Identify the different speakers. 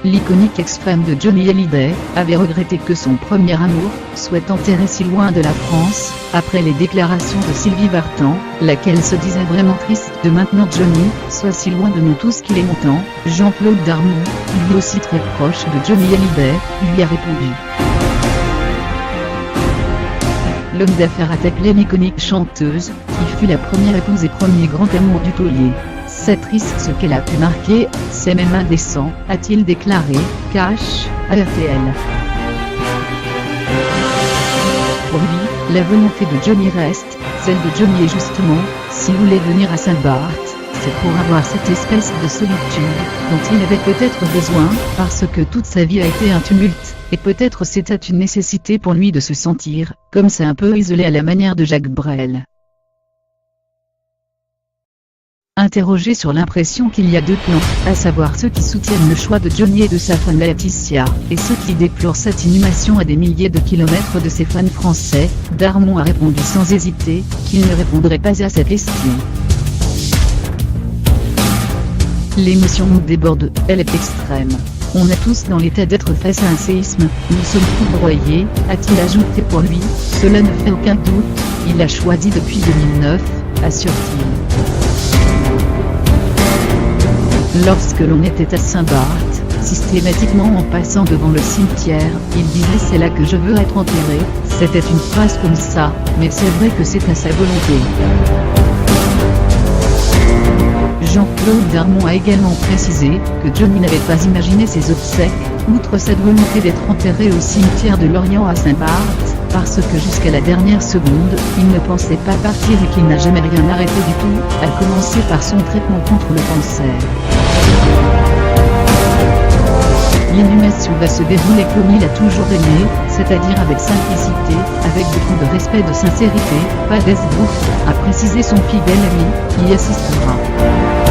Speaker 1: l'iconique ex-femme de Johnny Hallyday, avait regretté que son premier amour soit enterré si loin de la France, après les déclarations de Sylvie Vartan, laquelle se disait vraiment triste de maintenant Johnny soit si loin de nous tous qu'il est montant. Jean-Claude Darmon, lui aussi très proche de Johnny Hallyday, lui a répondu. L'homme d'affaires attaque l'iconique chanteuse, qui fut la première épouse et premier grand amour du taulier. C'est triste ce qu'elle a pu marquer, c'est même indécent, a-t-il déclaré, cash, à RTL. Pour lui, la volonté de Johnny reste, celle de Johnny est justement, s'il voulait venir à Saint-Barth, c'est pour avoir cette espèce de solitude, dont il avait peut-être besoin, parce que toute sa vie a été un tumulte, et peut-être c'était une nécessité pour lui de se sentir, comme ça un peu isolé à la manière de Jacques Brel. Interrogé sur l'impression qu'il y a deux plans, à savoir ceux qui soutiennent le choix de Johnny et de sa femme Laetitia, et ceux qui déplorent cette inhumation à des milliers de kilomètres de ses fans français, Darmon a répondu sans hésiter, qu'il ne répondrait pas à cette question. L'émotion nous déborde, elle est extrême. On est tous dans l'état d'être face à un séisme, nous sommes foudroyés, a-t-il ajouté. Pour lui, cela ne fait aucun doute, il l'a choisi depuis 2009, assure-t-il. Lorsque l'on était à Saint-Barth, systématiquement en passant devant le cimetière, il disait c'est là que je veux être enterré, c'était une phrase comme ça, mais c'est vrai que c'est à sa volonté. Jean-Claude Darmon a également précisé que Johnny n'avait pas imaginé ses obsèques, outre cette volonté d'être enterré au cimetière de Lorient à Saint-Barth, parce que jusqu'à la dernière seconde, il ne pensait pas partir et qu'il n'a jamais rien arrêté du tout, à commencer par son traitement contre le cancer. L'inhumation va se dérouler comme il a toujours aimé, c'est-à-dire avec simplicité, avec beaucoup de respect et de sincérité, pas d'esbrouf, a précisé son fidèle ami, qui y assistera.